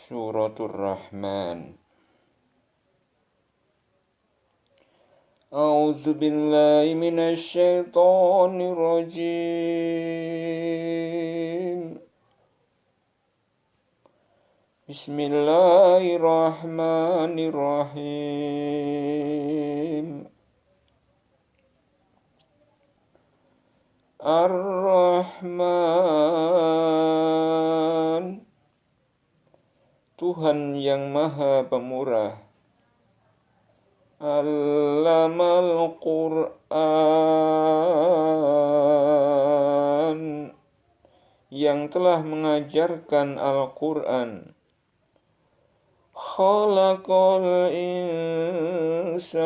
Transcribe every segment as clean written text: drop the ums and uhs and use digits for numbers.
Suratul Rahman. A'udzu billahi minasy syaithanir rajim. Bismillahirrahmanirrahim. Ar-Rahman, Tuhan yang Maha Pemurah. Allamal Qur'an, yang telah mengajarkan Al-Quran. Khalaqal insan,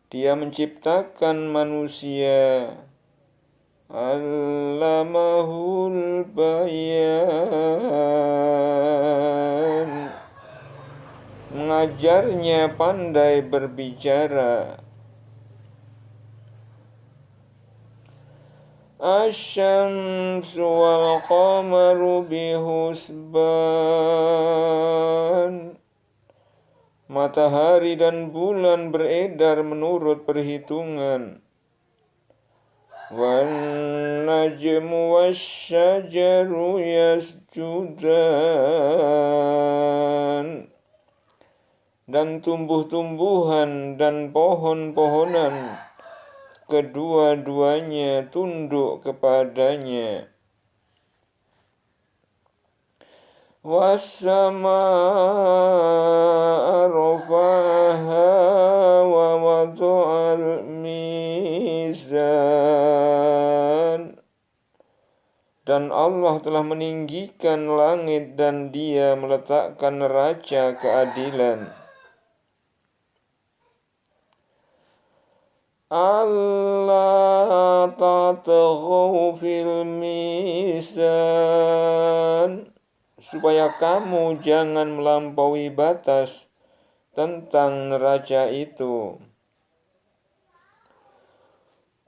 Dia menciptakan manusia. Allamahul bayan, mengajarnya pandai berbicara. Asy-syamsu wal qamaru bihusban, matahari dan bulan beredar menurut perhitungan. Wan najmu wasyajaru yasjudan, dan tumbuh-tumbuhan dan pohon-pohonan kedua-duanya tunduk kepadanya. Was-samaa'a rafa'aha wa wada'al mizan, dan Allah telah meninggikan langit dan Dia meletakkan neraca keadilan. Allah tatghaw fil mizan, supaya kamu jangan melampaui batas tentang neraca itu.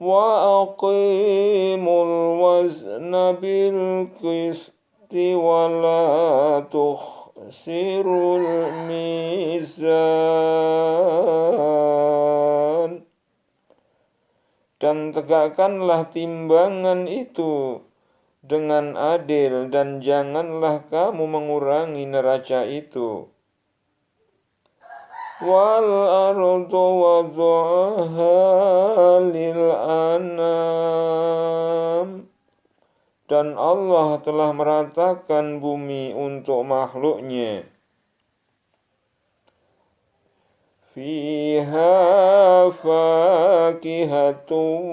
Wa aqimul wazna bil qisti wa la tukhsirul mizan, dan tegakkanlah timbangan itu dengan adil, dan janganlah kamu mengurangi neraca itu. Wal ardu wada'aha lil anam, dan Allah telah meratakan bumi untuk makhluknya. Fiha fakihatun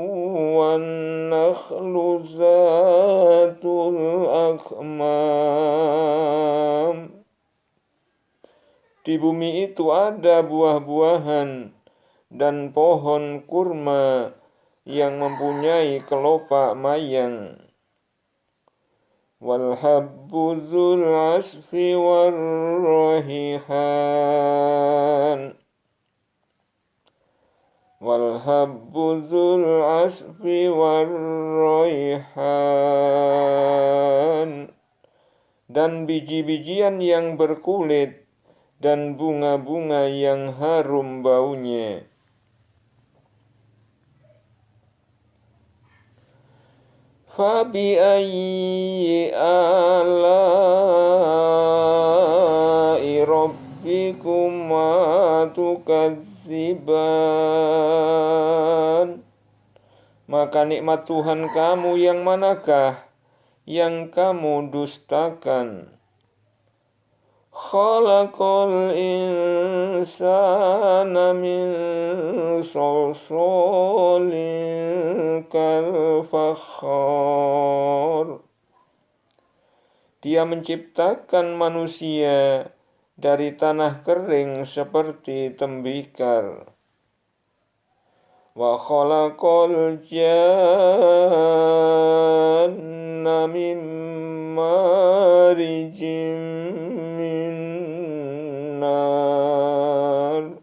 wan nakhlu zatul akmam, di bumi itu ada buah-buahan dan pohon kurma yang mempunyai kelopak mayang. Wal habbu dzul asfi war raihan, wal habbu dzul asfi war raihan, dan biji-bijian yang berkulit dan bunga-bunga yang harum baunya. Fabi ayyi ala'i rabbikuma tukadziban, maka nikmat Tuhan kamu yang manakah yang kamu dustakan? Khalaqal insana min salsalin kal fakhar, Dia menciptakan manusia dari tanah kering seperti tembikar. Wa khalaqal janna min marijim min nar,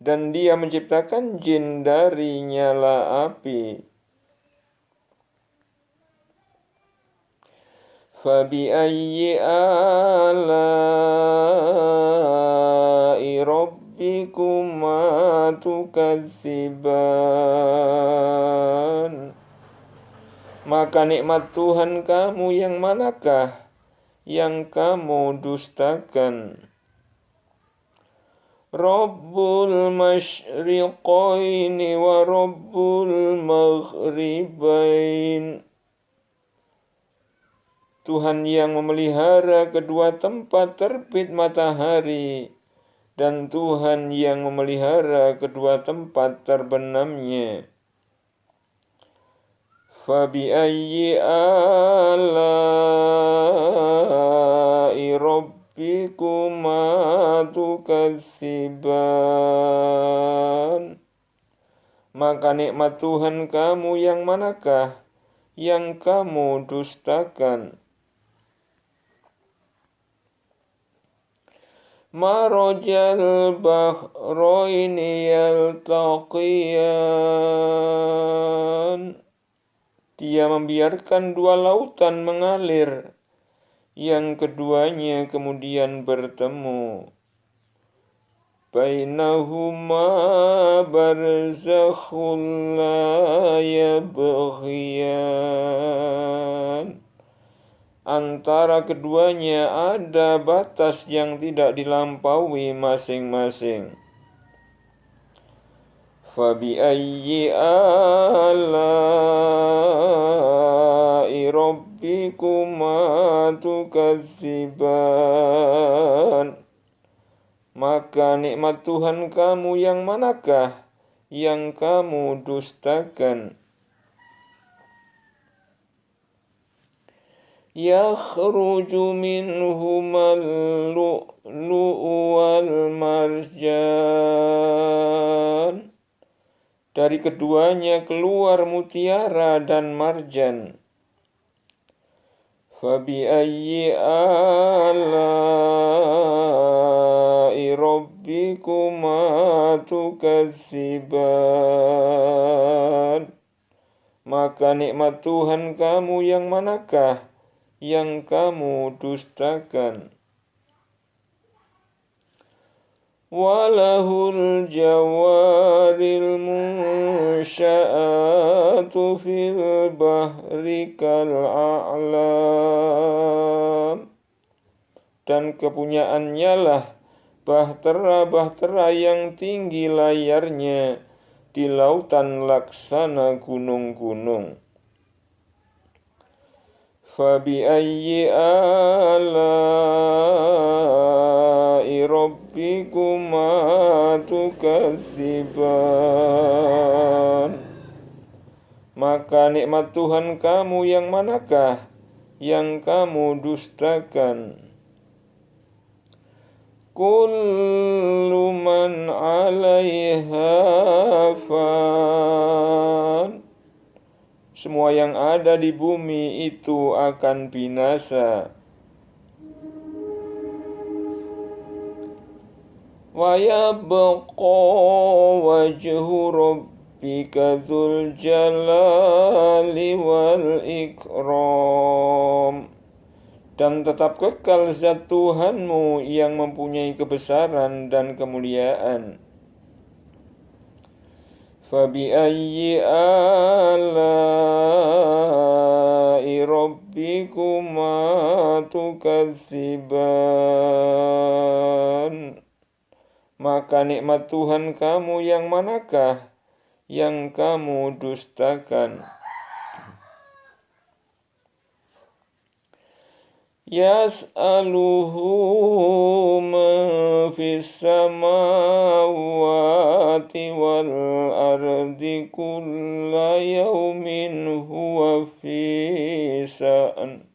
dan Dia menciptakan jin dari nyala api. Fabiayyi ala'i rabbikuma tukadziban. Maka nikmat Tuhan kamu yang manakah yang kamu dustakan? Rabbul masyriqaini wa Rabbul maghribain. Tuhan yang memelihara kedua tempat terbit matahari dan Tuhan yang memelihara kedua tempat terbenamnya. Fabiayyi ala'i rabbikuma tukadziban. Maka nikmat Tuhan kamu yang manakah yang kamu dustakan? Marajal bahraini yaltaqiyan. Dia membiarkan dua lautan mengalir, yang keduanya kemudian bertemu. Bainahuma barzakhun la yabghiyan. Antara keduanya ada batas yang tidak dilampaui masing-masing. Fabiayyi ala'i rabbikuma tukadziban. Maka nikmat Tuhan kamu yang manakah yang kamu dustakan? Yakhruju minhumal lu'lu'u wal marjan. Dari keduanya keluar mutiara dan marjan. Fabiayyi ala'i rabbikuma tukadziban. Maka nikmat Tuhan kamu yang manakah yang kamu dustakan? Walahul jawaril munsya'atu fil bahri kal'a'lam. Dan kepunyaannya lah bahtera-bahtera yang tinggi layarnya di lautan laksana gunung-gunung. Fabiayyi ala'i rabbikuma tukadziban. Maka nikmat Tuhan kamu yang manakah yang kamu dustakan? Kullu man 'alaiha fan. Semua yang ada di bumi itu akan binasa. Wa yabqa wajhu rabbika dzul jalali wal ikram. Dan tetap kekal zat Tuhanmu yang mempunyai kebesaran dan kemuliaan. Fabiayyi ala'i rabbikuma tukadziban. Maka nikmat Tuhan kamu yang manakah yang kamu dustakan? Yas'aluhu man fis samawati wal ardi kulla yawmin huwa fi sa'an.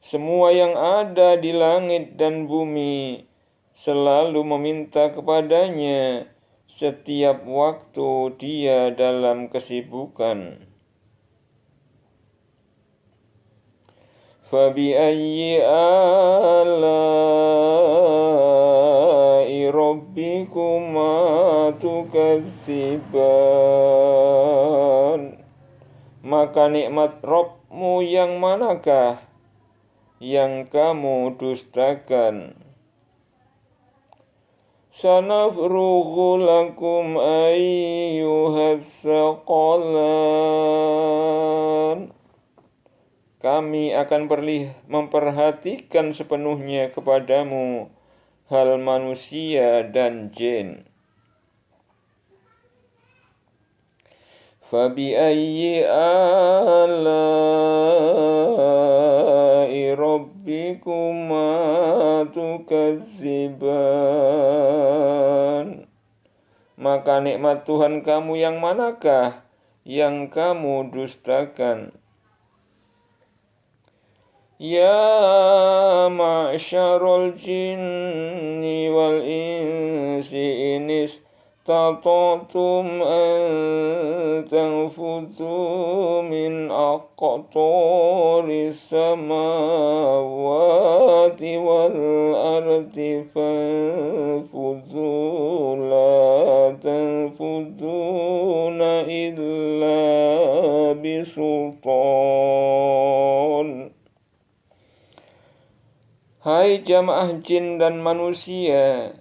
Semua yang ada di langit dan bumi selalu meminta kepadanya, setiap waktu dia dalam kesibukan. Fabiayyi ala'i rabbikuma tukadziban. maka nikmat Rabbmu yang manakah yang kamu dustakan? Sanafrughu lakum ayyuhas saqalan. Kami akan memperhatikan sepenuhnya kepadamu hal manusia dan jin. Fabi'ayyi ala'i rabbikuma tukadziban. Maka nikmat Tuhan kamu yang manakah yang kamu dustakan? Ya ma'syarul jinni wal insi inis tata'tum an tanfudhu min aqtaris samawati wal ardi fanfudhu la tanfudhuna illa bisultan. Hai jamaah jin dan manusia,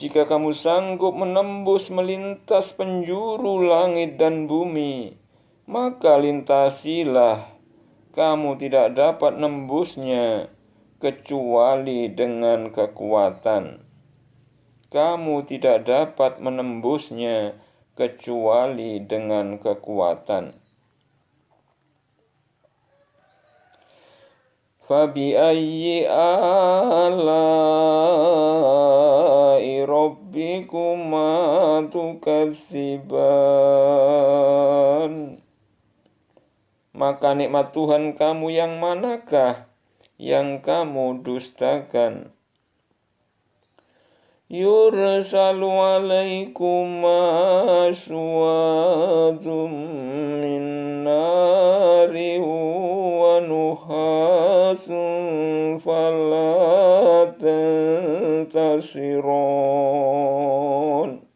jika kamu sanggup menembus melintas penjuru langit dan bumi, maka lintasilah. Kamu tidak dapat nembusnya kecuali dengan kekuatan. Kamu tidak dapat menembusnya kecuali dengan kekuatan. Fabi'ayyi ala'i rabbikuma tukadziban. Maka nikmat Tuhan kamu yang manakah yang kamu dustakan? Yursalu alaikuma aswadum min nari wa nuhasun fala tantasiron.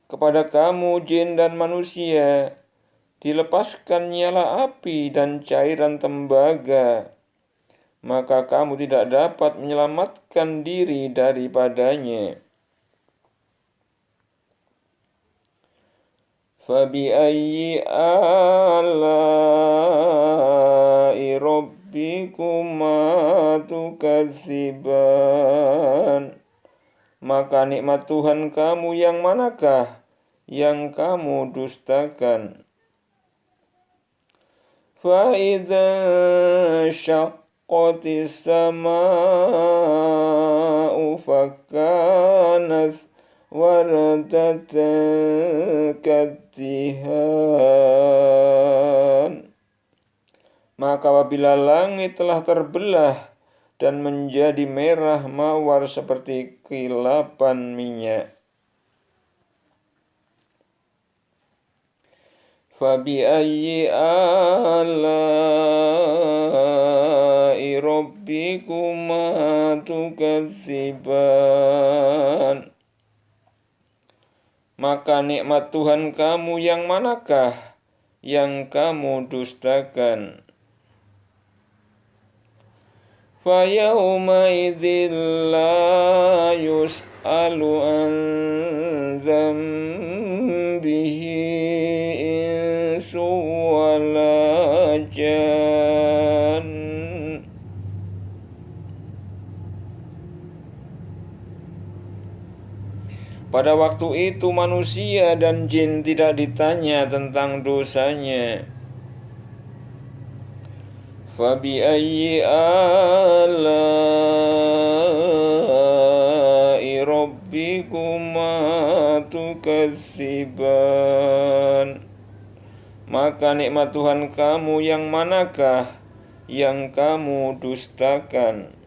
Kepada kamu jin dan manusia dilepaskan nyala api dan cairan tembaga, maka kamu tidak dapat menyelamatkan diri daripadanya. Fabi'ayyi ala'i rabbikuma tukadziban. Maka nikmat Tuhan kamu yang manakah yang kamu dustakan? Fa'idha syaqqatis sama'u fakanat wardatan kaddihan. Maka apabila langit telah terbelah dan menjadi merah mawar seperti kilapan minyak. Fabi'ayyi ala'i rabbikuma tukadziban. Maka nikmat Tuhan kamu yang manakah yang kamu dustakan? Fayawma idzil la yus'alu an dzambihi insu wala jan. Pada waktu itu manusia dan jin tidak ditanya tentang dosanya. Fabi'ayyi ala'i rabbikuma tukadziban. Maka nikmat Tuhan kamu yang manakah yang kamu dustakan?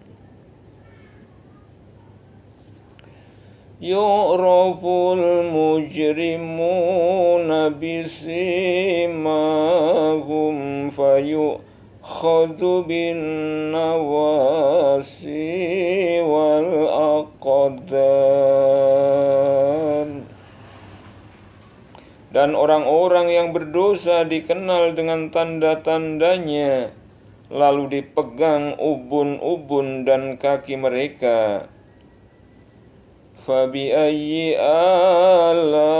Yu'raful mujrimuna bisimahum fayu'khadhu bin nawasi wal aqdam. Dan orang-orang yang berdosa dikenal dengan tanda-tandanya, lalu dipegang ubun-ubun dan kaki mereka. Fabi'ayyi ala'i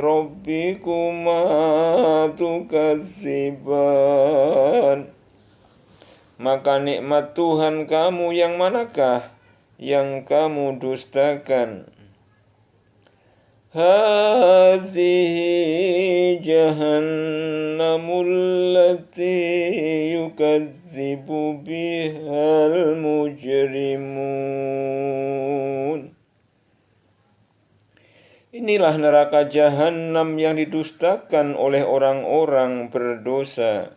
rabbikuma tukadziban. Maka nikmat Tuhan kamu yang manakah yang kamu dustakan? Hadhihi jahannamul lati yukadzibu bihal mujrimun. Inilah neraka Jahannam yang didustakan oleh orang-orang berdosa.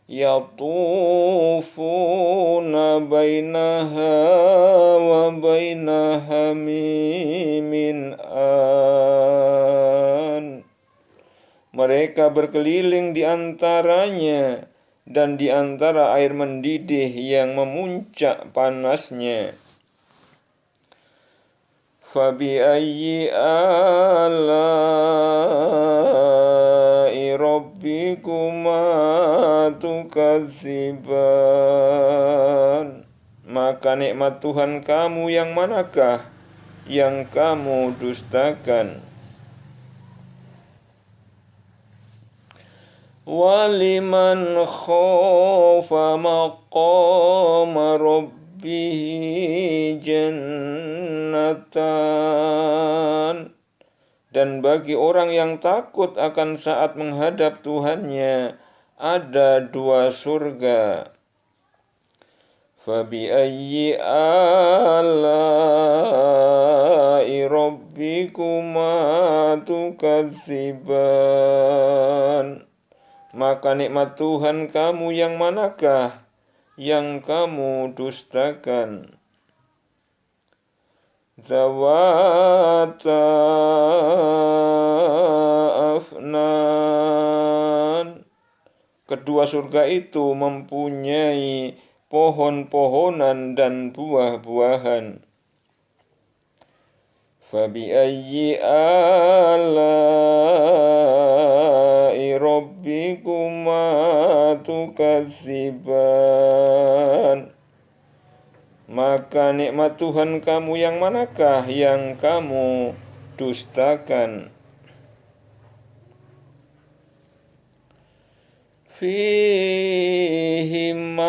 Yatufuna bainaha wa baina hamimin an. Mereka berkeliling di antaranya dan di antara air mendidih yang memuncak panasnya. Fabi'ayyi ala'i rabbikuma tukadziban. Maka nikmat Tuhan kamu yang manakah yang kamu dustakan? Waliman khafa maqama rabbihi jannatan. Dan bagi orang yang takut akan saat menghadap Tuhannya, ada 2 surga. Fabi'ayyi ala'i rabbikuma tukadziban. Maka nikmat Tuhan kamu yang manakah yang kamu dustakan? Zawata afnan. Kedua surga itu mempunyai pohon-pohonan dan buah-buahan. Fabi'ayyi ala'i rabbikuma tukadziban. Maka nikmat Tuhan kamu yang manakah yang kamu dustakan? Fihima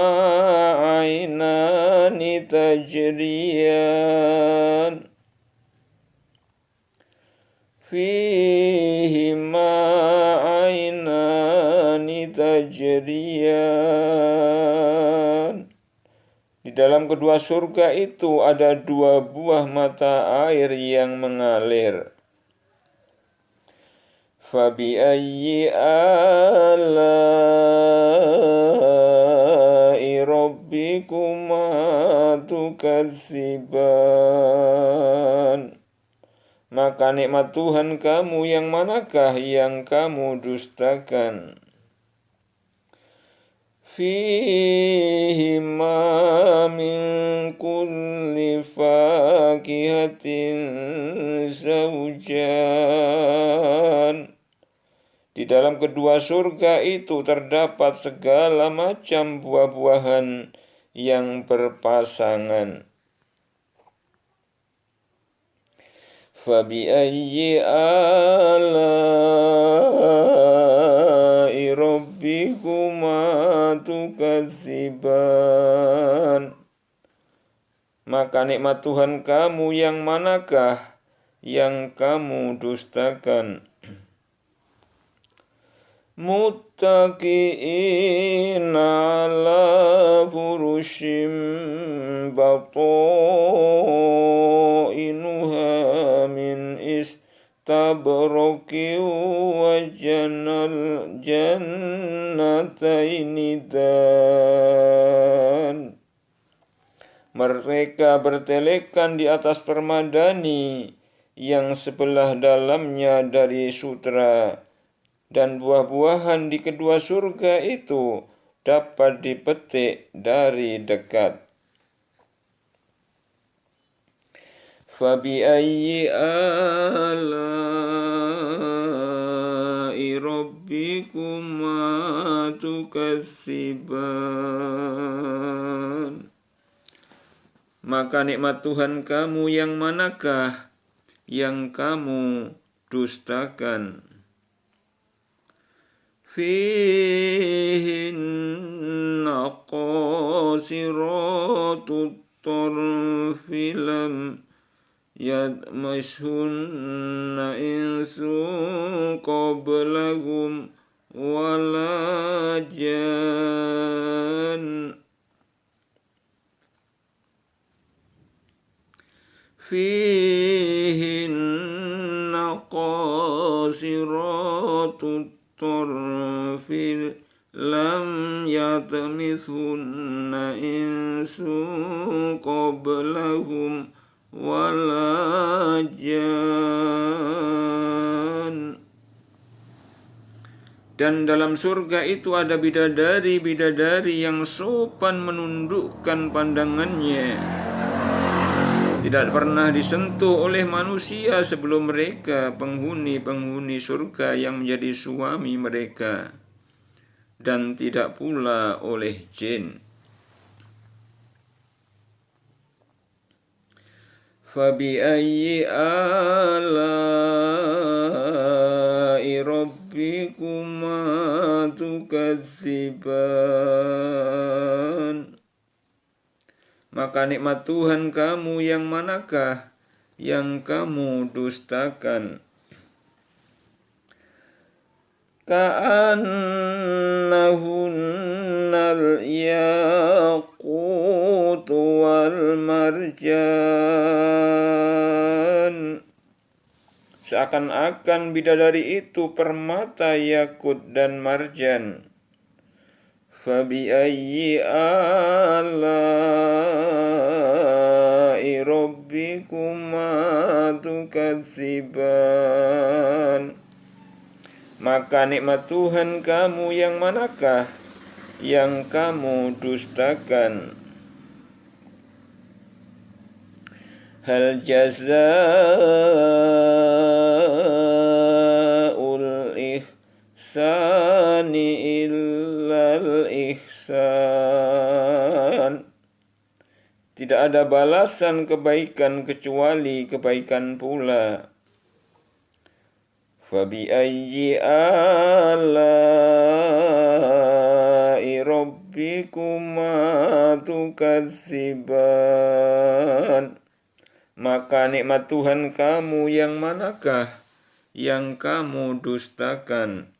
ainani tajriyan. Fihima ainani tajriyan. Di dalam kedua surga itu ada 2 buah mata air yang mengalir. Fabi'ayyi ala'i rabbikuma tukadziban. Maka nikmat Tuhan kamu yang manakah yang kamu dustakan? Fihima min kulli fakihatin zawjan. Di dalam kedua surga itu terdapat segala macam buah-buahan yang berpasangan. Fabi'ayyi ala'i rabbikuma tukadziban. Maka nikmat Tuhan kamu yang manakah yang kamu dustakan? Muttaqi'ina ala furushim bata'inuha min istabraqi wa jannataini dan. Mereka bertelekan di atas permadani yang sebelah dalamnya dari sutra, dan buah-buahan di kedua surga itu dapat dipetik dari dekat. Fabiayyi ala'i rabbikuma tukadziban. Maka nikmat Tuhan kamu yang manakah yang kamu dustakan? Fihinna qasiratut tarfi lam yadmishunna insun qablahum wala jan. Fihinna qasiratut tarfi lam yatmithunna insun qablahum wala jan. Dan dalam surga itu ada bidadari-bidadari yang sopan menundukkan pandangannya, tidak pernah disentuh oleh manusia sebelum mereka, penghuni-penghuni surga yang menjadi suami mereka, dan tidak pula oleh jin. Fabiayyi ala'i rabbikuma tukadziban. Maka nikmat Tuhan kamu yang manakah yang kamu dustakan? Ka'annahunnal yaqut wal marjan. Seakan-akan bidadari itu permata yakut dan marjan. Fabiayyi ala'i rabbikuma tukadziban. Maka nikmat Tuhan kamu yang manakah yang kamu dustakan? Hal jazaa'ul ihsani illal ihsan. Tidak ada balasan kebaikan kecuali kebaikan pula. Fabiayyi ala'i rabbikuma tukadziban. Maka nikmat Tuhan kamu yang manakah yang kamu dustakan?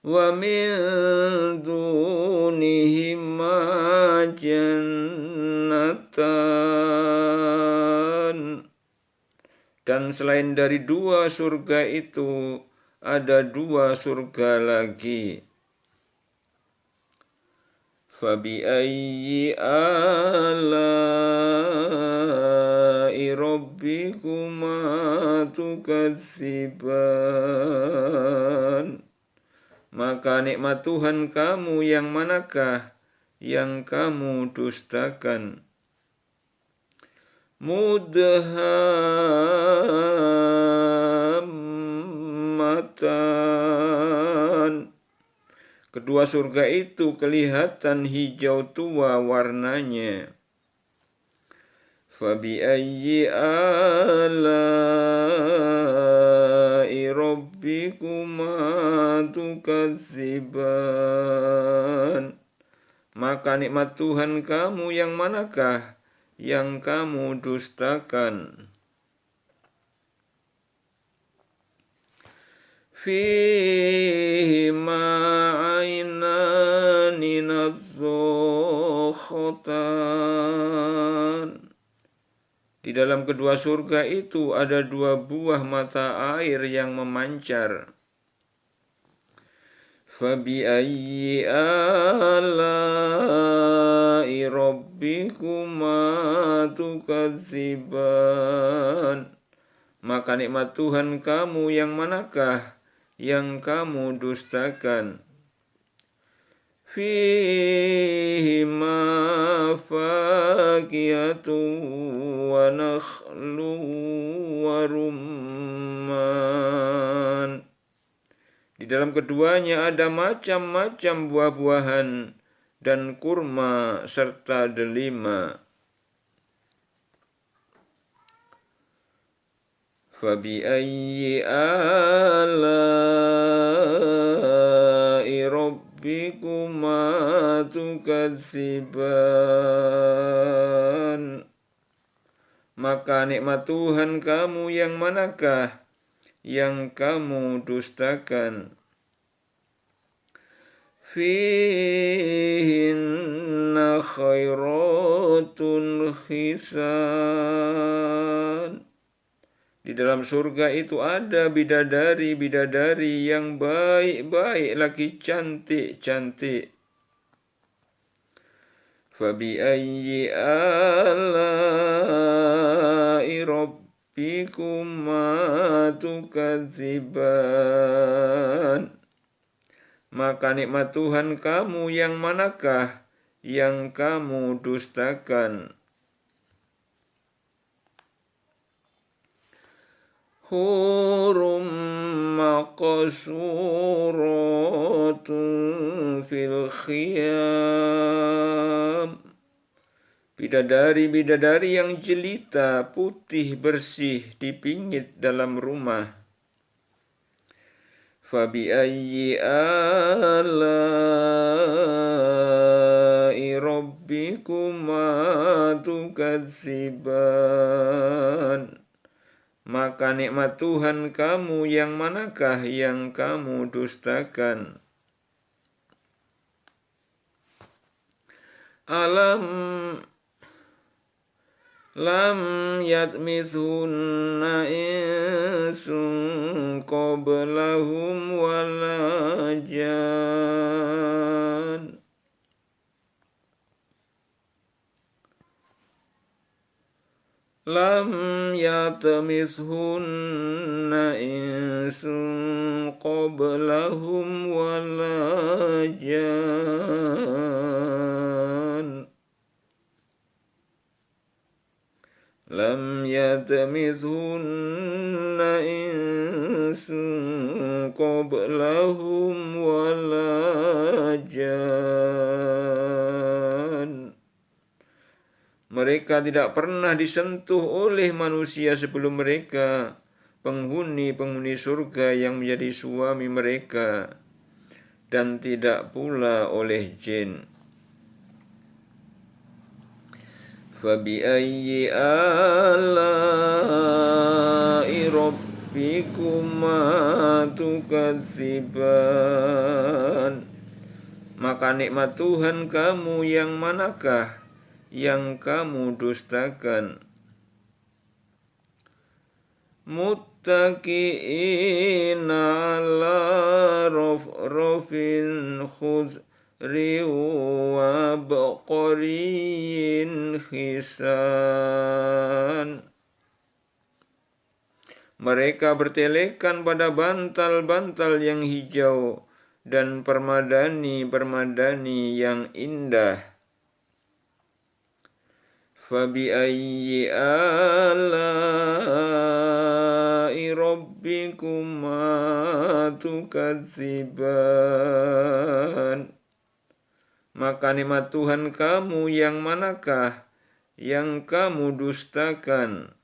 Wa min dunihima jannatan. Dan selain dari dua surga itu, ada dua surga lagi. Fabiayyi ala'i rabbikuma tukadziban. Maka nikmat Tuhan kamu yang manakah yang kamu dustakan? Mudhammatan. Kedua surga itu kelihatan hijau tua warnanya. Fabiayyi ala'i rabbikuma tukadziban. Maka nikmat Tuhan kamu yang manakah yang kamu dustakan? Fihima aynani nadzakhatan. Di dalam kedua surga itu ada dua buah mata air yang memancar. Fabiayyi ala'i rabbikuma tukadziban. Maka nikmat Tuhan kamu yang manakah yang kamu dustakan? Fihima fakihatun fakiyatun wa nakhlu wa rumman. Di dalam keduanya ada macam-macam buah-buahan dan kurma serta delima. Fabi'ayyi ala'i rabbikuma tukadziban. Maka nikmat Tuhan kamu yang manakah yang kamu dustakan? Fihinna khairatun hisan. Di dalam surga itu ada bidadari-bidadari yang baik-baik lagi cantik-cantik. Fabi'ayyi ala'i rabbikuma tukadziban. Maka nikmat Tuhan kamu yang manakah yang kamu dustakan? Hurum maqsuratun fil khiyam. Bidadari-bidadari yang jelita, putih, bersih, dipingit dalam rumah. Fabi'ayyi ala'i rabbikuma tukadziban. Maka nikmat Tuhan kamu yang manakah yang kamu dustakan? Lam yatmithunna insun qablahum wala jan. Lam yatmithunna insun qablahum wala jan. Lam yatmithunna insun qablahum wala jan. Mereka tidak pernah disentuh oleh manusia sebelum mereka, penghuni-penghuni surga yang menjadi suami mereka, dan tidak pula oleh jin. Fabi'ayyi ala'i rabbikuma tukadziban. Maka nikmat Tuhan kamu yang manakah yang kamu dustakan? Muttaqi'ina ala rafrafin khudri wa baqariyin hisan. Mereka bertelekan pada bantal-bantal yang hijau dan permadani-permadani yang indah. Fabi'ayyi ala'i rabbikuma tukadziban. Maka nikmat Tuhan kamu yang manakah yang kamu dustakan?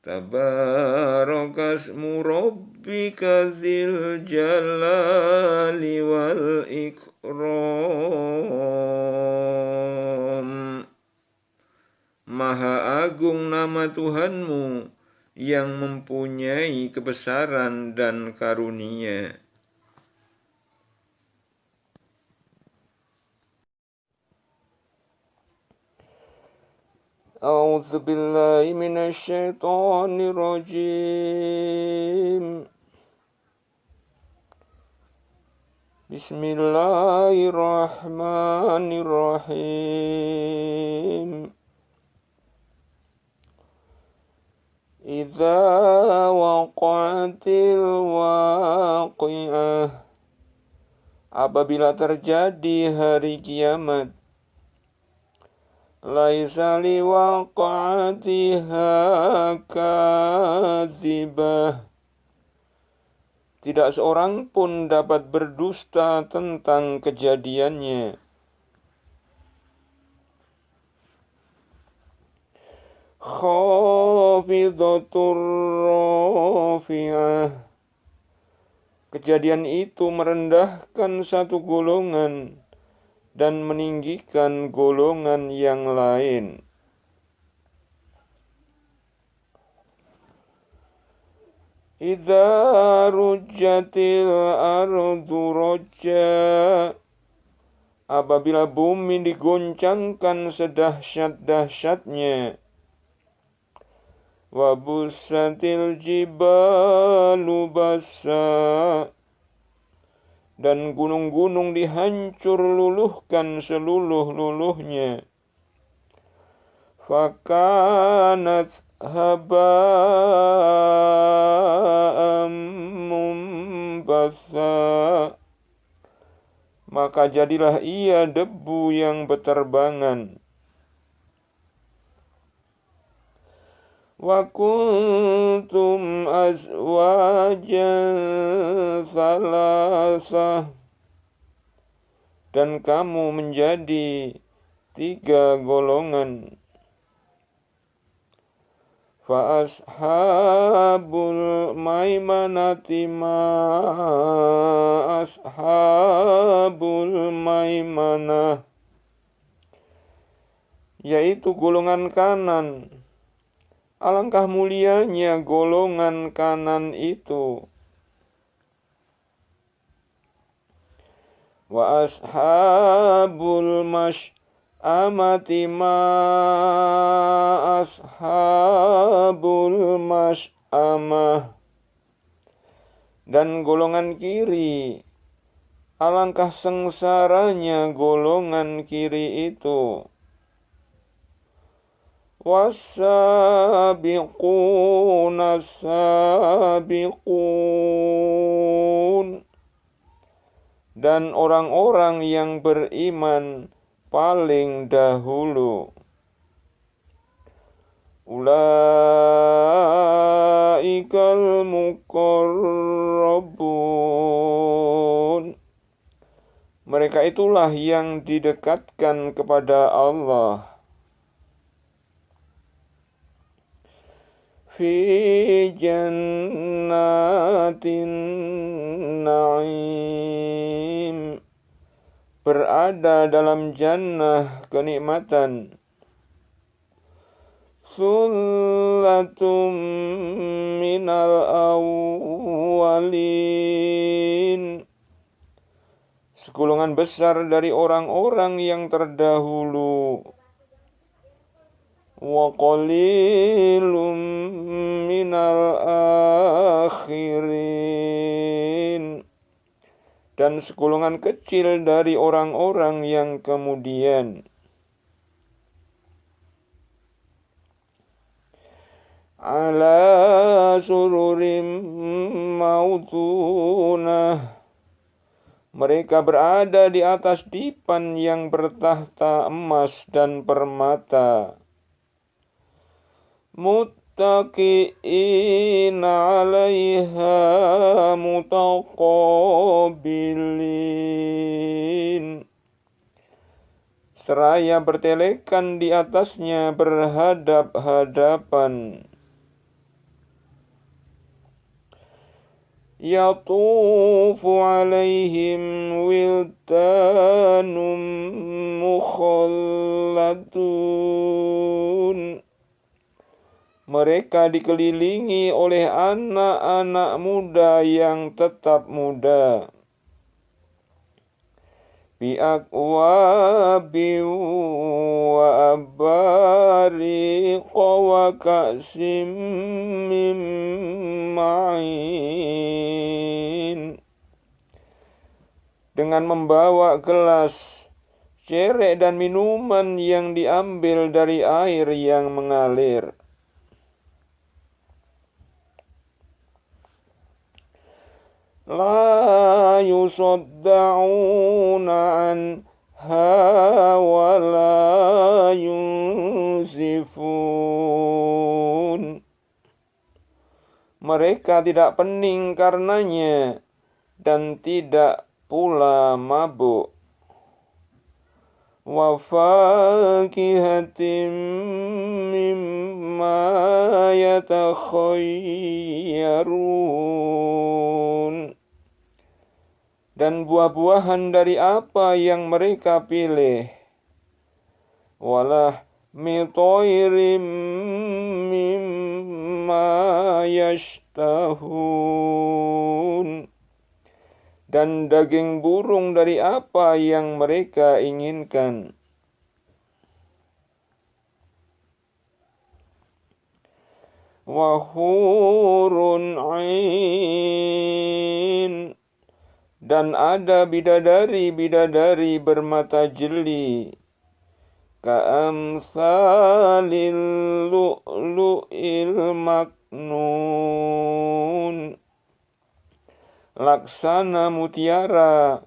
Tabarakasmu rabbika dzil jalali wal ikram. Maha agung nama Tuhanmu yang mempunyai kebesaran dan karunia. A'udzu billahi minasy syaithanir rajim. Bismillahirrahmanirrahim. Idza waqa'atil waqi'ah. Apabila terjadi hari kiamat. laisa liwaqa'atiha kadzibah. Tidak seorang pun dapat berdusta tentang kejadiannya. Khafidatur rafi'ah. Kejadian itu merendahkan satu golongan dan meninggikan golongan yang lain. Idza rujjatil ardu rajja. Apabila bumi digoncangkan sedahsyat-dahsyatnya. Wa bussatil jibalu bassa. Dan gunung-gunung dihancur luluhkan seluluh-luluhnya. Fakanat haba'am mumbatha. Maka jadilah ia debu yang beterbangan. Wa kuntum azwajan salasah. Dan kamu menjadi 3 golongan. Fa ashabul maimanati ma ashabul maimanah. Yaitu golongan kanan. Alangkah mulianya golongan kanan itu. Wa ashabul amati ma ashabul mas'amah. Dan golongan kiri, alangkah sengsaranya golongan kiri itu. Was-sabiquna sabiqun. Dan orang-orang yang beriman paling dahulu. Ulaikal muqarrabun. Mereka itulah yang didekatkan kepada Allah. Fi jannatin na'im. Berada dalam jannah kenikmatan. Sullatum minal awwalin. Segolongan besar dari orang-orang yang terdahulu. Wa qalilum minal akhirin. Dan segolongan kecil dari orang-orang yang kemudian. Ala sururim mautunah. Mereka berada di atas dipan yang bertahta emas dan permata. Muttaqi'ina 'alaiha mutaqabilin. Seraya bertelekan di atasnya berhadap-hadapan. Yatufu 'alaihim wildanum mukhalladun. Mereka dikelilingi oleh anak-anak muda yang tetap muda. Bi aqwabi wa abariqa wa ka'sim min ma'in. Dengan membawa gelas, cerek dan minuman yang diambil dari air yang mengalir. La yusadda'una anha wa la yusifun. Mereka tidak pening karenanya dan tidak pula mabuk. Wa fakihatin mimma yatakhayyarun. Dan buah-buahan dari apa yang mereka pilih. Walah mitoirim mimma yashtahun. Dan daging burung dari apa yang mereka inginkan. Wa hurun 'ain. Dan ada bidadari-bidadari bermata jeli, ka'amsalil lu'lu'il maknun. Laksana mutiara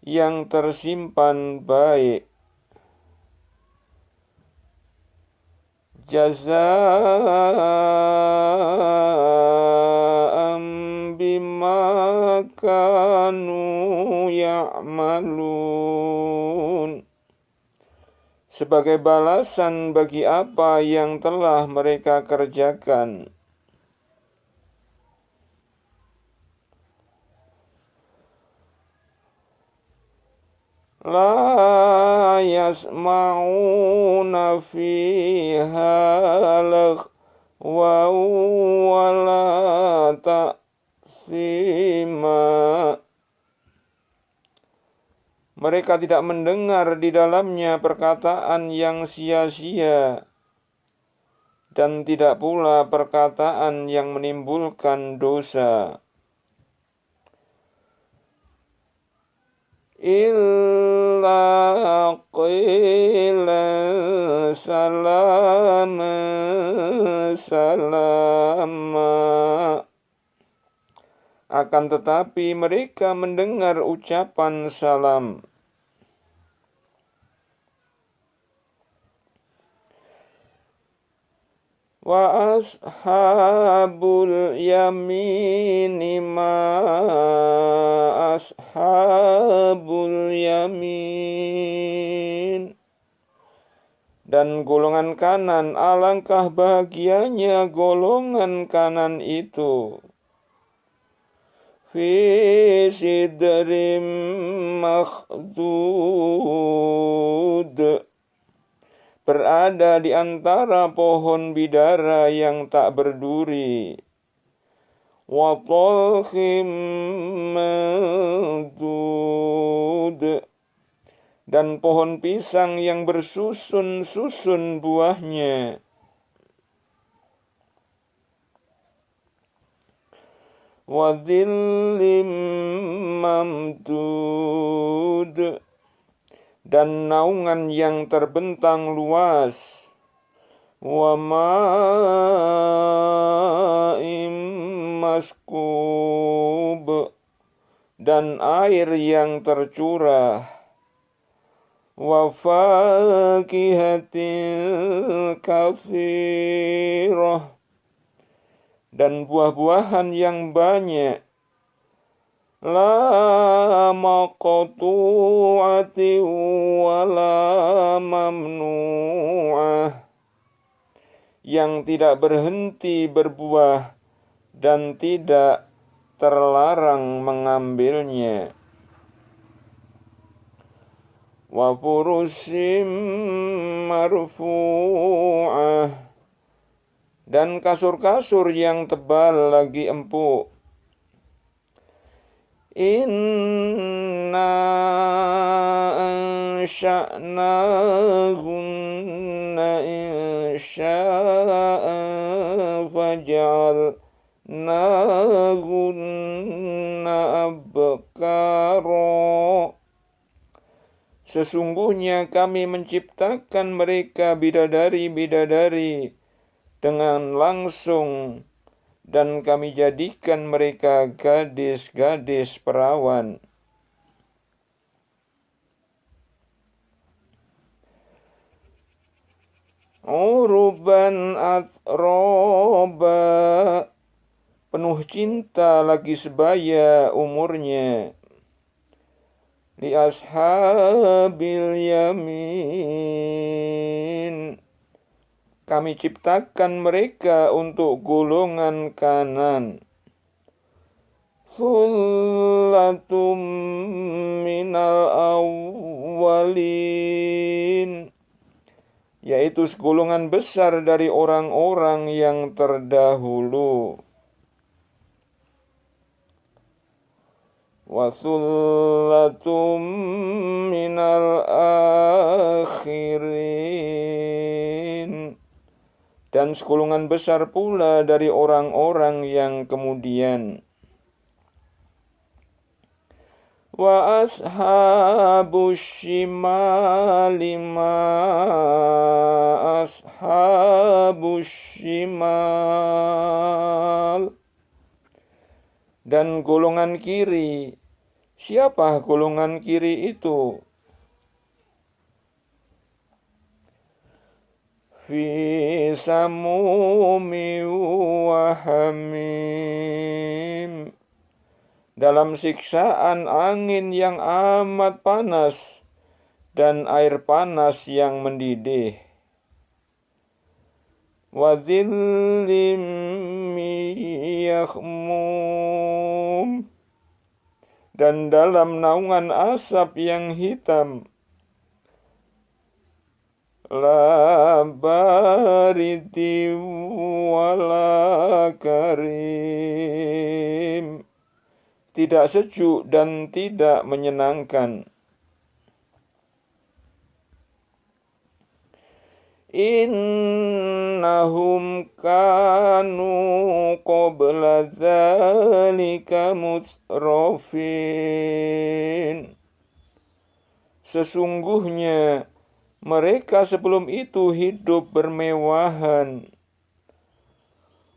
yang tersimpan baik. Jazaa'an bima kanu ya'malun. Sebagai balasan bagi apa yang telah mereka kerjakan. La yasma'una fiha laghwan wala ta'thima. Mereka tidak mendengar di dalamnya perkataan yang sia-sia dan tidak pula perkataan yang menimbulkan dosa. Illa qilan salama salama. Akan tetapi mereka mendengar ucapan salam. Wa ashabul yamini ma ashabul yamin. Dan golongan kanan, alangkah bahagianya golongan kanan itu. Fi sidrim makhdud. Berada di antara pohon bidara yang tak berduri. Wa talhim mandud. Dan pohon pisang yang bersusun-susun buahnya. Wa dhillim mamdud. Dan naungan yang terbentang luas. Wa ma'im maskub. Dan air yang tercurah. Wa fakihatin katsirah. Dan buah-buahan yang banyak. La maqtu'ati wa la mamnu'ah. Yang tidak berhenti berbuah dan tidak terlarang mengambilnya. Wa furusim marfu'ah. Dan kasur-kasur yang tebal lagi empuk. Inna ansha'nahunna insha'an faj'alnahunna abkara. Sesungguhnya kami menciptakan mereka bidadari-bidadari dengan langsung. Dan kami jadikan mereka gadis-gadis perawan. uruban atroba, penuh cinta lagi sebaya umurnya. Li ashabil yamin, kami ciptakan mereka untuk golongan kanan. Sullatum minal awwalin, yaitu segolongan besar dari orang-orang yang terdahulu. Wa sullatum minal akhirin, dan segolongan besar pula dari orang-orang yang kemudian. Wa ashabus shimali ma ashabus shimal, dan golongan kiri. Siapa golongan kiri itu? Fi samumi wa hamim, dalam siksaan angin yang amat panas dan air panas yang mendidih. Wa dhillim yakhmum, dan dalam naungan asap yang hitam. La baridi wala karim, tidak sejuk dan tidak menyenangkan. Innahum kanu qabla dzalika mutrafin, sesungguhnya mereka sebelum itu hidup bermewahan.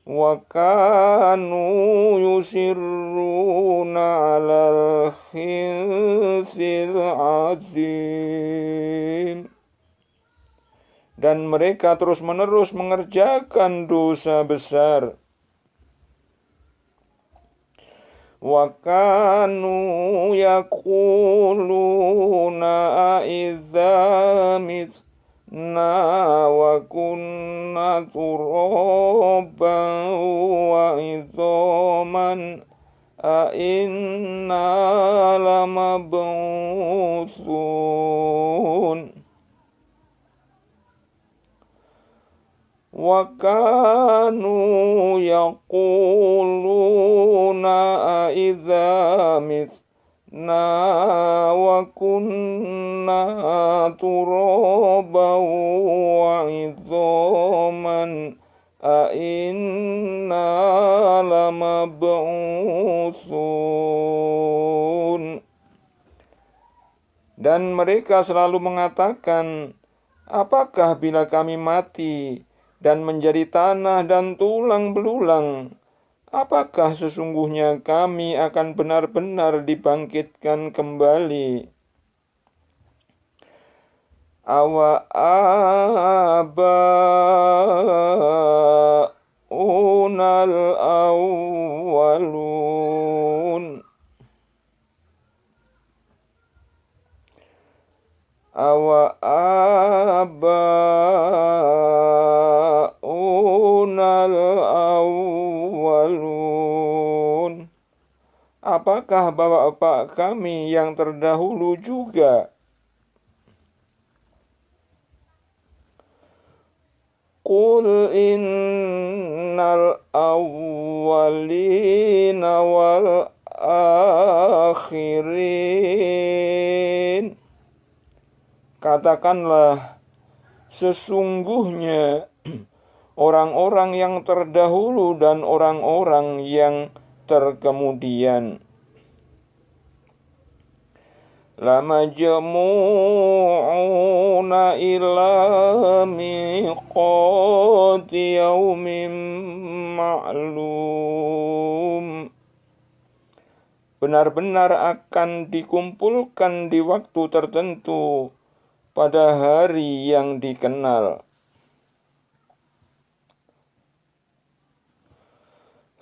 Wa kanu yusirruna 'alal khinsil 'azim, dan mereka terus-menerus mengerjakan dosa besar. Wa kanu yaquluna a'idza mitna wa kunna turaban wa idzaman a inna lamab'utsun. Wa kanu yaquluna a'idza mitna wa kunna turaban wa idzaman a inna lamab'utsun. Dan mereka selalu mengatakan, apakah bila kami mati dan menjadi tanah dan tulang belulang, apakah sesungguhnya kami akan benar-benar dibangkitkan kembali? Awa aba'unal awwalun, awa aba'unal awwalun, apakah bapak-bapak kami yang terdahulu juga? Qul innal awwalina wal akhirin, katakanlah, sesungguhnya orang-orang yang terdahulu dan orang-orang yang terkemudian. Lamajmu'una ila miqati yaumin ma'lum, benar-benar akan dikumpulkan di waktu tertentu pada hari yang dikenal.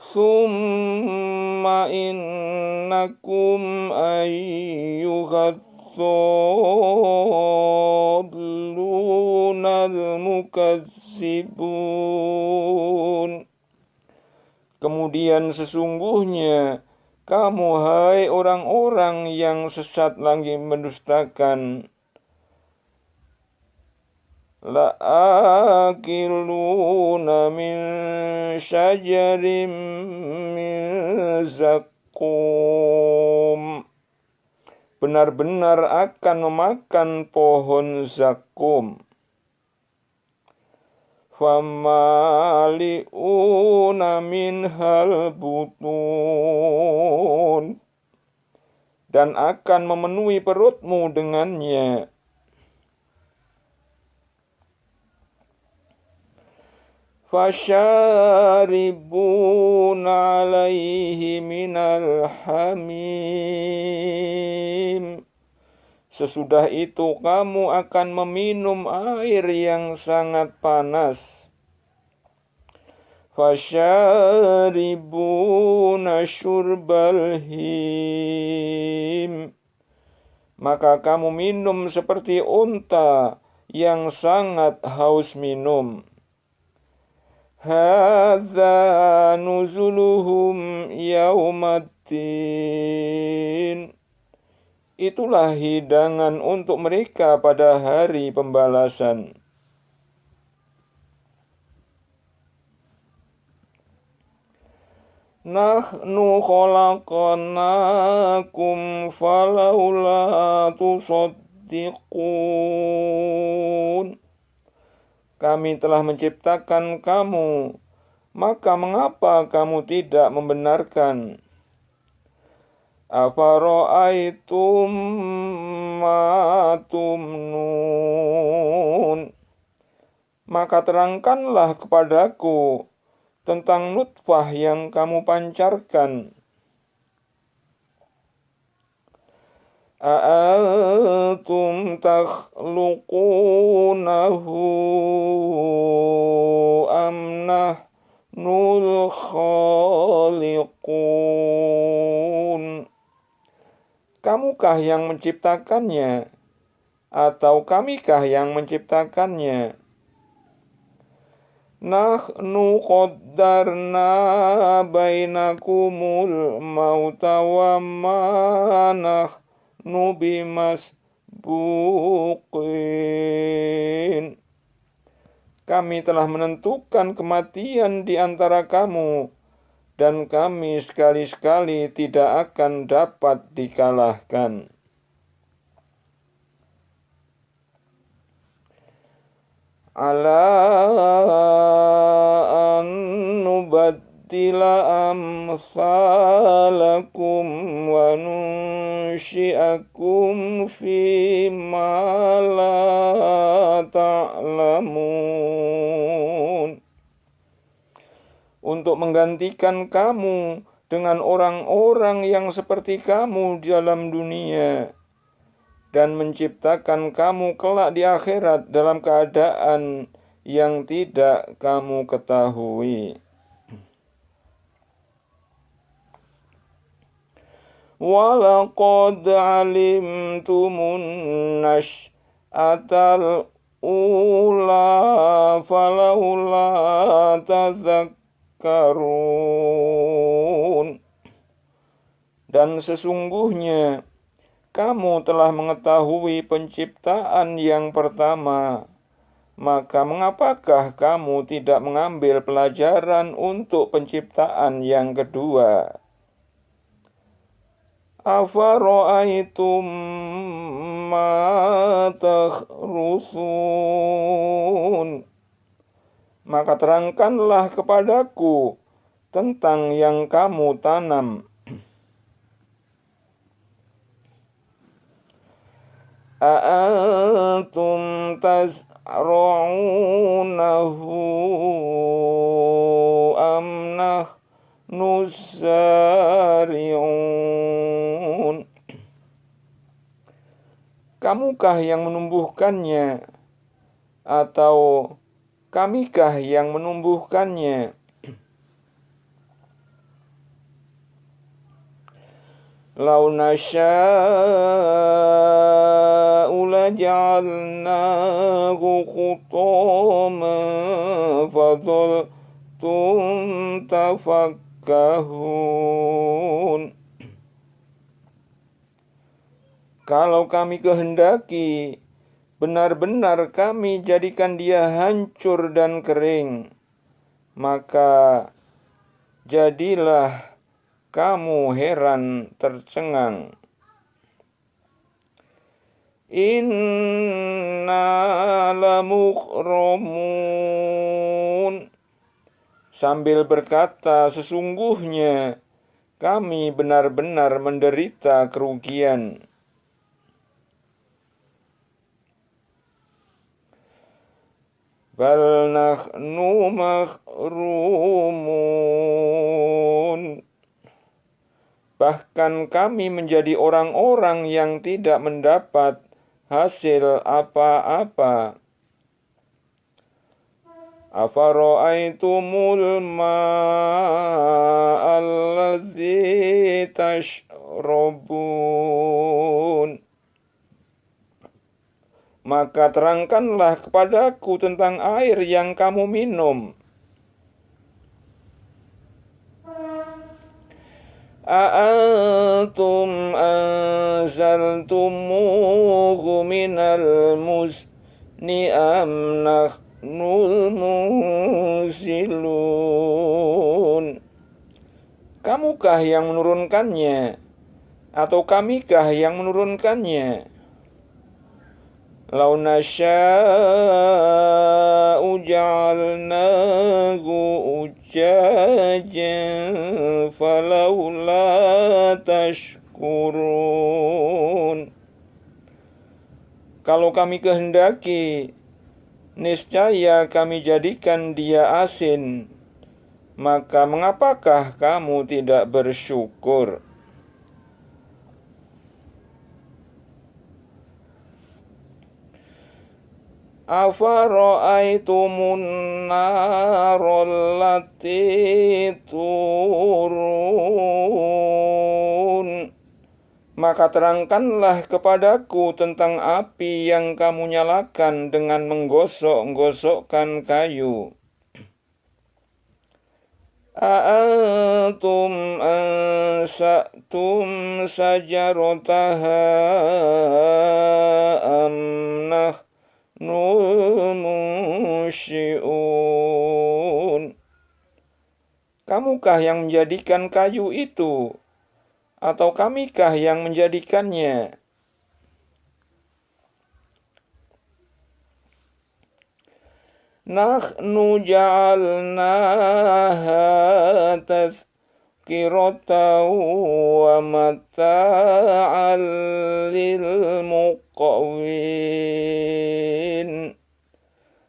Thumma innakum ayyuhadhdallunal mukazzibun. Kemudian sesungguhnya kamu, hai orang-orang yang sesat lagi mendustakan, la'akiluna min syajarim min zakum. Benar-benar akan memakan pohon zakum. Famali'una minhal butun. Dan akan memenuhi perutmu dengannya. Fasyaribuna alaihi minal hamim. Sesudah itu kamu akan meminum air yang sangat panas. Fasyaribuna syurbal him. Maka kamu minum seperti unta yang sangat haus minum. Hadza nuzuluhum yaumaddin. Itulah hidangan untuk mereka pada hari pembalasan. Nahnu khalaqnakum falaula tusaddiqun. Kami telah menciptakan kamu, maka mengapa kamu tidak membenarkan? Afara'aitum ma tumnun. Maka terangkanlah kepadaku tentang nutfah yang kamu pancarkan. A'antum takhluqunahu am nahnul khaliqun. Kamukah yang menciptakannya, atau kamikah yang menciptakannya? Nahnu qaddarna bainakumul mauta wa ma nahnu bimasbuqin. Kami telah menentukan kematian di antara kamu, dan kami sekali-sekali tidak akan dapat dikalahkan. Ala an nubaddila amsalakum wa nunsyi'akum fi ma la ta'lamun. Untuk menggantikan kamu dengan orang-orang yang seperti kamu di dalam dunia, dan menciptakan kamu kelak di akhirat dalam keadaan yang tidak kamu ketahui. Walaqad alimtumun nash'atal ula falawla tadhakkarun. Dan sesungguhnya kamu telah mengetahui penciptaan yang pertama, maka mengapakah kamu tidak mengambil pelajaran untuk penciptaan yang kedua? Afara'aitum ma takhrusun. Maka terangkanlah kepadaku tentang yang kamu tanam. A'antum tazra'unahu am nahnu zari'un. Kamukah yang menumbuhkannya, atau kamikah yang menumbuhkannya? Lau nasya'u laja'alnahu khutaman fadhaltum tafakkahun. Kalau kami kehendaki, benar-benar kami jadikan dia hancur dan kering, maka jadilah kamu heran tercengang. Inna lamughramun. Sambil berkata, sesungguhnya kami benar-benar menderita kerugian. Bal nahnu mahrumun. Bahkan kami menjadi orang-orang yang tidak mendapat hasil apa-apa. Afara'aitumul ma'alladzi tashrabun. Maka terangkanlah kepadaku tentang air yang kamu minum. A'antum anzaltumuhu minal muzni am nahnul munzilun. Kamukah yang menurunkannya atau kamikah yang menurunkannya? Lau nasya'u ja'alnahu ujajan falawla tashkurun. Kalau kami kehendaki, niscaya kami jadikan dia asin, maka mengapakah kamu tidak bersyukur? Afara'aitumun narallati turun. Maka terangkanlah kepadaku tentang api yang kamu nyalakan dengan menggosok-gosokkan kayu. A'antum ansa'tum sajarataha am nahnul munsyi'un. Kamukah yang menjadikan kayu itu, atau kamikah yang menjadikannya? Nahnu ja'alnaha tazkiratan wa mata'an lil muqwin.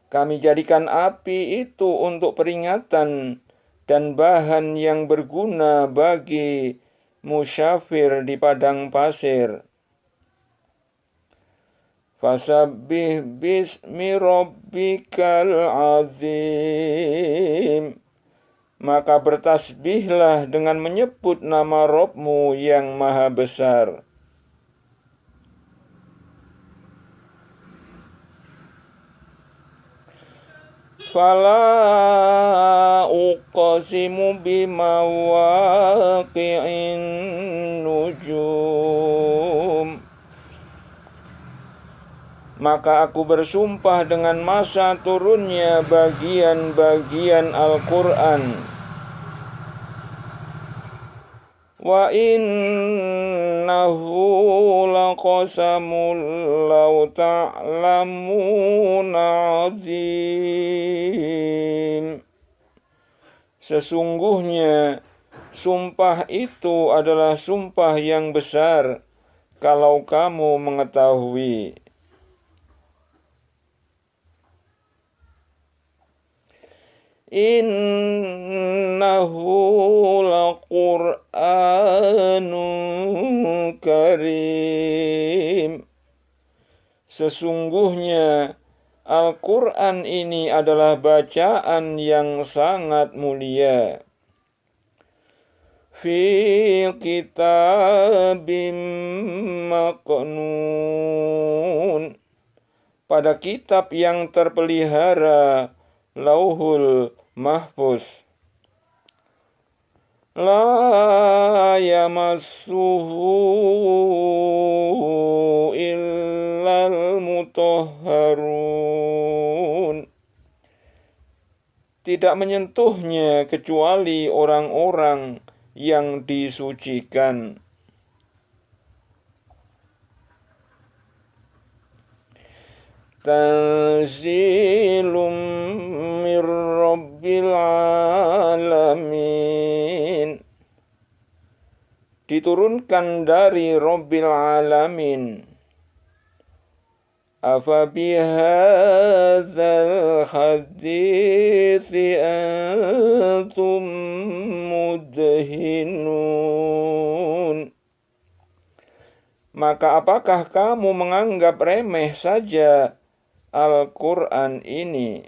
Kami jadikan api itu untuk peringatan dan bahan yang berguna bagi musyafir di padang pasir. Fasabbih bismi rabbikal azim. Maka bertasbihlah dengan menyebut nama Rabb-Mu yang maha besar. Fala uqsimu bimawaqi'in nujum. Maka aku bersumpah dengan masa turunnya bagian-bagian Al-Quran. Wa innahu laqasamul law ta'lamuna 'azim. Sesungguhnya sumpah itu adalah sumpah yang besar kalau kamu mengetahui. Innahu laqur'anun karim. Sesungguhnya Al-Quran ini adalah bacaan yang sangat mulia. fi kitabim maknun, pada kitab yang terpelihara, Lauhul Mahfuz. La yamassuhu illal mutahharun, tidak menyentuhnya kecuali orang-orang yang disucikan. Tanzilum mir rabbil alamin, diturunkan dari Rabbil alamin. Afa bihadzal hadithi antum mudhinun, maka apakah kamu menganggap remeh saja Al-Quran ini?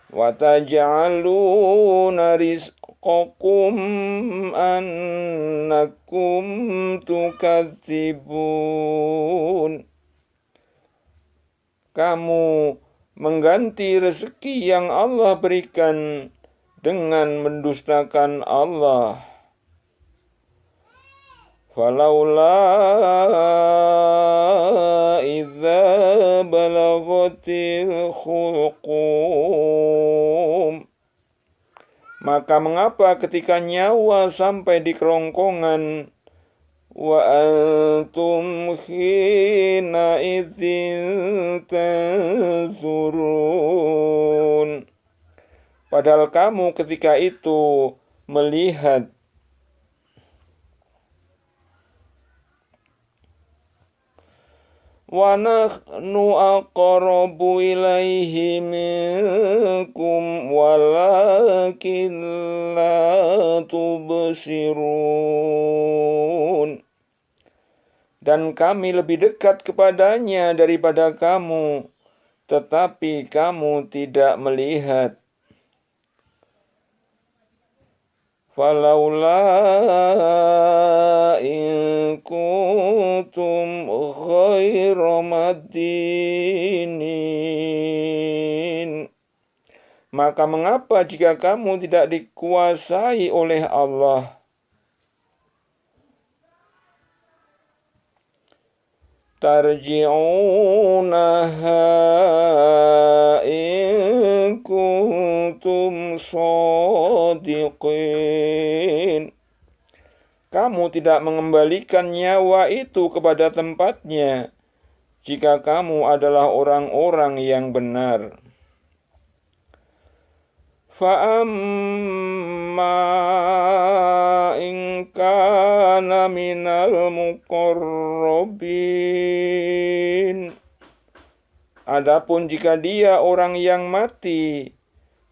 Wa taj'aluna rizqakum annakum tukadzibun, kamu mengganti rezeki yang Allah berikan dengan mendustakan Allah. Falaula idza balaghatil khulqum, maka mengapa ketika nyawa sampai di kerongkongan, wa antum hina idzin tanzurun, padahal kamu ketika itu melihat. Wa nahnu aqrabu ilaihi minkum walakin la tubsirun, dan kami lebih dekat kepadanya daripada kamu, tetapi kamu tidak melihat. Falaula in kuntum ghaira madinin, maka mengapa jika kamu tidak dikuasai oleh Allah? Tarji'unaha in kuntum shadiqin, kamu tidak mengembalikan nyawa itu kepada tempatnya jika kamu adalah orang-orang yang benar. Fa'amma in kana minal muqarrabin, adapun jika dia orang yang mati,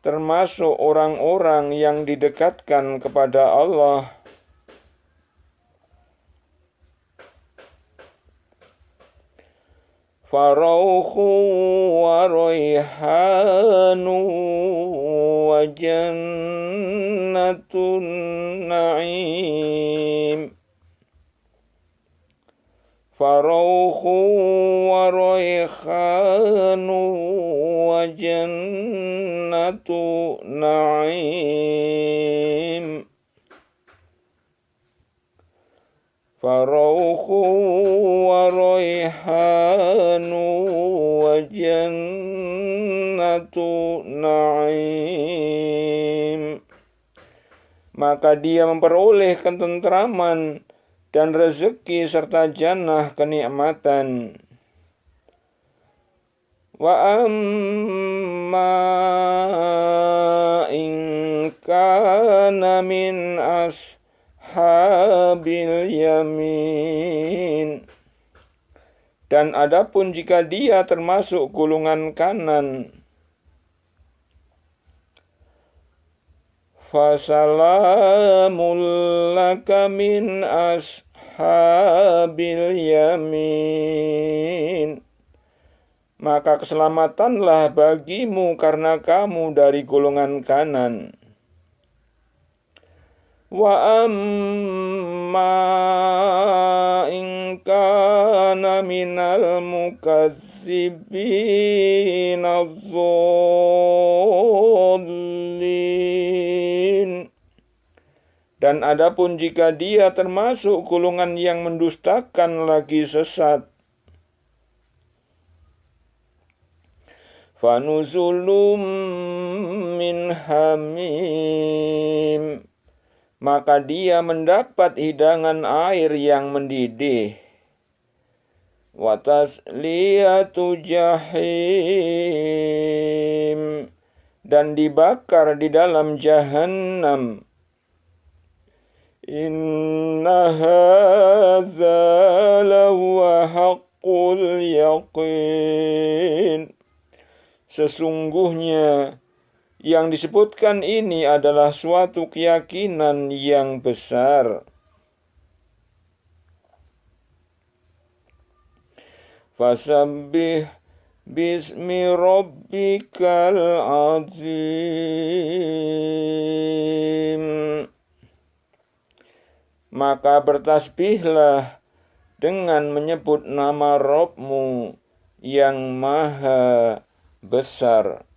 termasuk orang-orang yang didekatkan kepada Allah, farauhu wa raihanu wa jannatun na'im, farauhu wa raihanu wa jannatu na'im, farauhu wa raihanu wa jannatu na'im, maka dia memperoleh ketentraman dan rezeki serta jannah kenikmatan. Wa amma in kana min ashabil yamin, dan adapun jika dia termasuk golongan kanan, fasalamul laka min ashabil yamin, maka keselamatanlah bagimu karena kamu dari golongan kanan. Wa amma in kana minal mukazzibin adh-dhallin. Dan adapun jika dia termasuk golongan yang mendustakan lagi sesat, fanuzulum min hamim, maka dia mendapat hidangan air yang mendidih. Wa tasliyatu jahim, dan dibakar di dalam jahannam. Inna hadza lahuwa haqqul yaqin. Sesungguhnya yang disebutkan ini adalah suatu keyakinan yang besar. Fasabbih bismi rabbikal azim. Maka bertasbihlah dengan menyebut nama Rabb-Mu yang maha besar.